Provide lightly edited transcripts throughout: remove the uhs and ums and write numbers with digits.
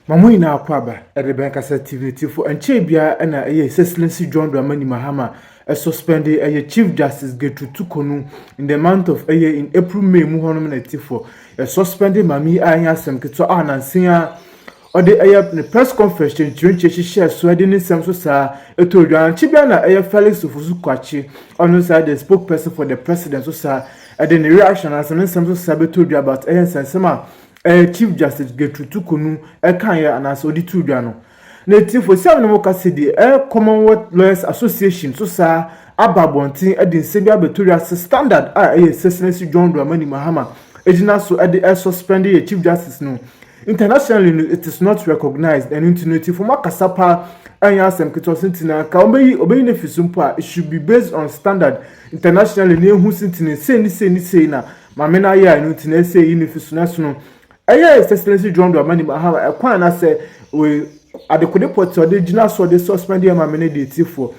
Mamu ina akwaba Rebecca activity for enche bia na Excellency John Dramani Mahama suspended a Chief Justice Torkonu in the month of in April May mu hono na tifo suspended mami anya sem keto anansia or the press conference chenche share so de ne sem so sa etodwan chibia na Felix Ofusu Kwachi on side the spokesperson for the president so sa the reaction as an sem so sa betodwa about sensema Chief Justice Torkonu kanya anas odi tudwa no native for seven no kasidi Commonwealth Lawyers Association so sa ababontin edin sebia betoria standard Excellency John Dramani Mahama ejina so suspended a Chief Justice no internationally it is not recognized and into for makasapa anya sem kito sentina ka obeyi ne fisumpo it should be based on standard internationally ne hu sentina say na mamena ya into say ni fisuna no Excellency John Dramani Mahama kwan na say we adekode port the jina so the suspend the mamene de tifo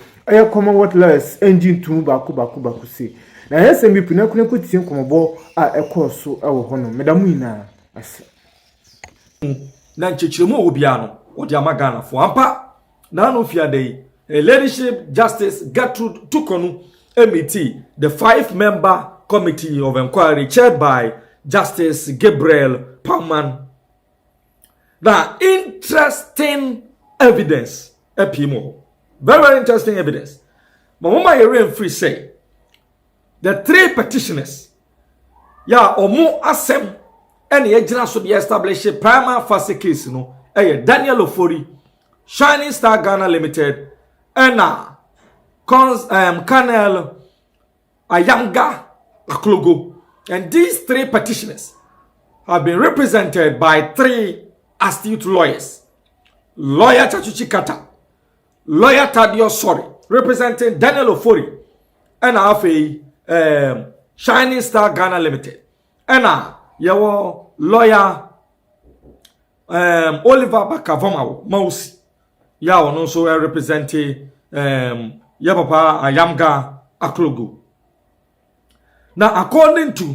Commonwealth Lawyers engine to baku say na SMB pinakune kutin komobo ekoso ewo hono medamu ina ase na nchechiremu obia no odi amagana fo ampa na no fiade leadership justice Torkonu MET the 5-member committee of inquiry chaired by Justice Gabriel Palman. Now, interesting evidence. Epimo. Very interesting evidence. Mahama Yere free say the 3 petitioners, omo asem, and the agent should be established a prima facie case, Daniel Ofori, Shining Star Ghana Limited, and Colonel Ayamga Aklogo. And these 3 petitioners have been represented by 3 astute lawyers. Lawyer Chachuchi Kata, Lawyer Tadio Sori, representing Daniel Ofori, and Shining Star Ghana Limited. And your lawyer Oliver Bakavoma Mausi. Also representing Papa Ayamga Aklogo. Now, according to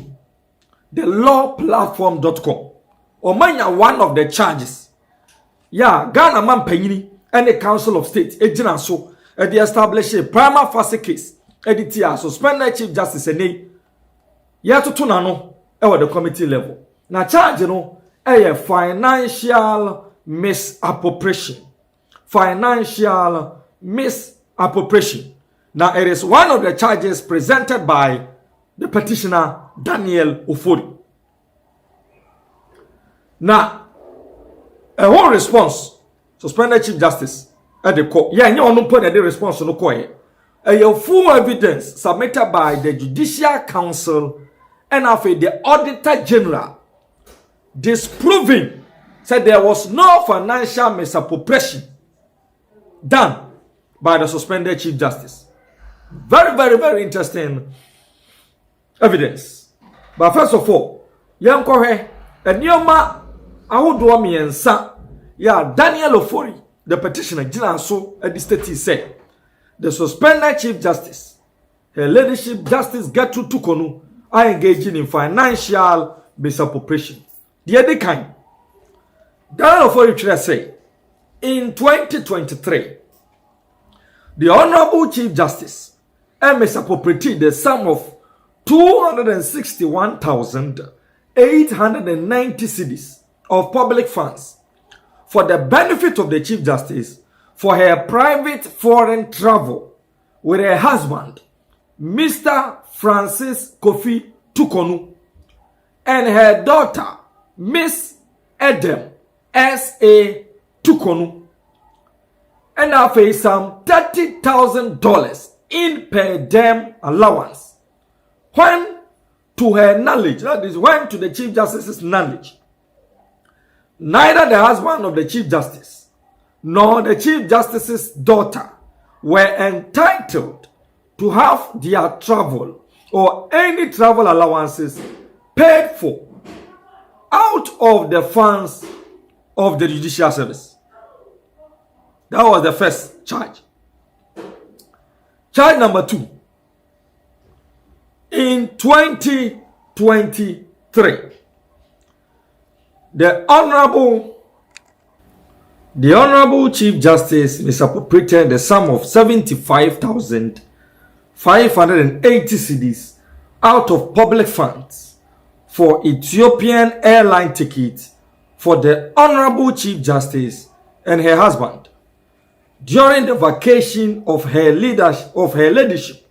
the lawplatform.com, Omanya, one of the charges, Ghana man Penyini and the Council of State, ejina so, they establish a prima facie case, editia suspended Chief Justice ene, to tunano, the committee level. Now, charge a financial misappropriation. Financial misappropriation. Now, it is one of the charges presented by the petitioner Daniel Ofori. Now, a whole response suspended Chief Justice at the court. No point the response no court. A full evidence submitted by the Judicial Council and after the Auditor General disproving said there was no financial misappropriation done by the suspended Chief Justice. Very, very, very interesting evidence. But first of all, Yankohe, and Yoma Ahudo miensa, Daniel Ofori, the petitioner, Jina so at the state said the suspended Chief Justice, her leadership Justice Torkonu, are engaging in financial misappropriation. The other kind, Daniel Ofori should say, in 2023, the Honorable Chief Justice misappropriated the sum of 261,890 cedis of public funds for the benefit of the Chief Justice for her private foreign travel with her husband, Mr. Francis Kofi Torkonu, and her daughter, Miss Edem S.A. Torkonu, and now face some $30,000 in per diem allowance. When to her knowledge, that is, when to the Chief Justice's knowledge, neither the husband of the Chief Justice nor the Chief Justice's daughter were entitled to have their travel or any travel allowances paid for out of the funds of the Judicial Service. That was the first charge. Charge number 2. In 2023, the Honorable The Honorable Chief Justice misappropriated the sum of 75,580 cedis out of public funds for Ethiopian airline tickets for the Honorable Chief Justice and her husband during the vacation of her ladyship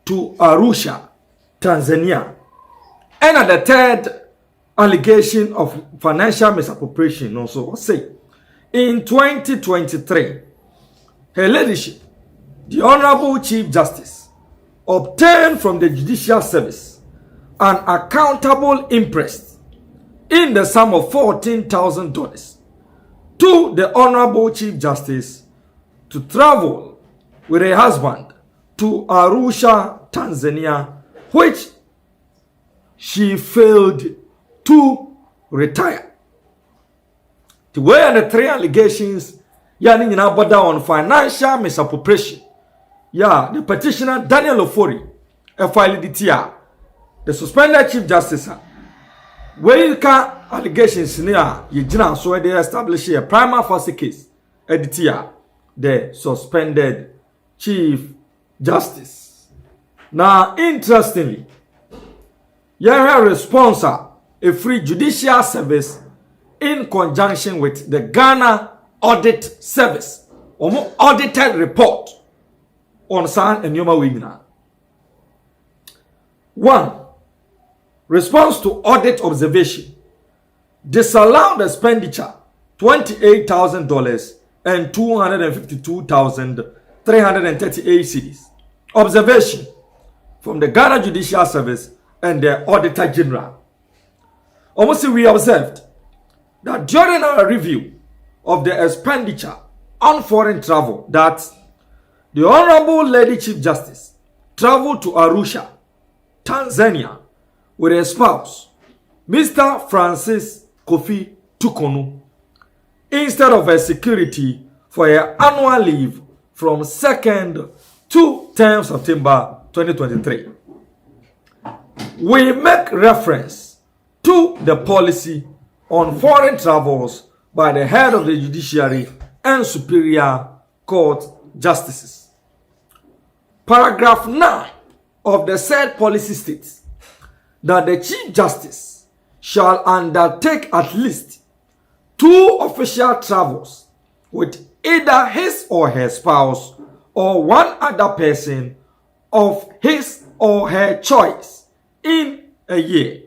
to Arusha, Tanzania. And at the third allegation of financial misappropriation also say, in 2023, her ladyship, the Honorable Chief Justice, obtained from the Judicial Service an accountable interest in the sum of $14,000 to the Honorable Chief Justice to travel with her husband to Arusha, Tanzania, which she failed to retire. The way and the three allegations, yani now border on financial misappropriation. Yeah, the petitioner Daniel Ofori, filed it here. The suspended Chief Justice, where allegations near Yejina, so they establish a prima facie case. Editia, the suspended Chief Justice. Now, interestingly, your response a free judicial service in conjunction with the Ghana Audit Service, or audited report on San and Yoma Wigna. 1. Response to audit observation. Disallowed expenditure $28,000 and 252,338 cedis. Observation from the Ghana Judicial Service and the Auditor General. Almost we observed that during our review of the expenditure on foreign travel, that the Honorable Lady Chief Justice traveled to Arusha, Tanzania, with her spouse, Mr. Francis Kofi Torkonu, instead of her security for her annual leave from 2nd to 10th September 2023. We make reference to the policy on foreign travels by the head of the judiciary and superior court justices. Paragraph 9 of the said policy states that the Chief Justice shall undertake at least 2 official travels with either his or her spouse or one other person of his or her choice in a year,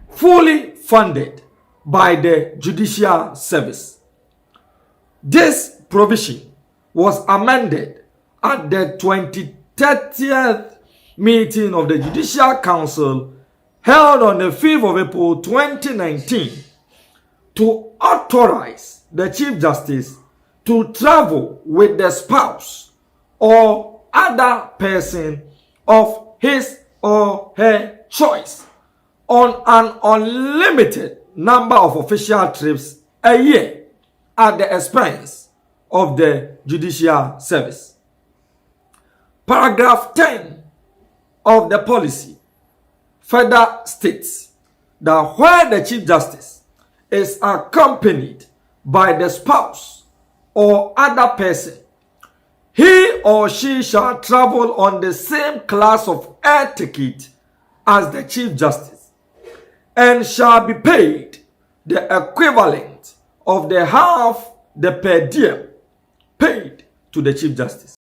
fully funded by the Judicial Service. This provision was amended at the 23rd meeting of the Judicial Council held on the 5th of April 2019 to authorize the Chief Justice to travel with the spouse or other person of his or her choice on an unlimited number of official trips a year at the expense of the Judicial Service. Paragraph 10 of the policy further states that where the Chief Justice is accompanied by the spouse or other person, he or she shall travel on the same class of air ticket as the Chief Justice and shall be paid the equivalent of the half the per diem paid to the Chief Justice.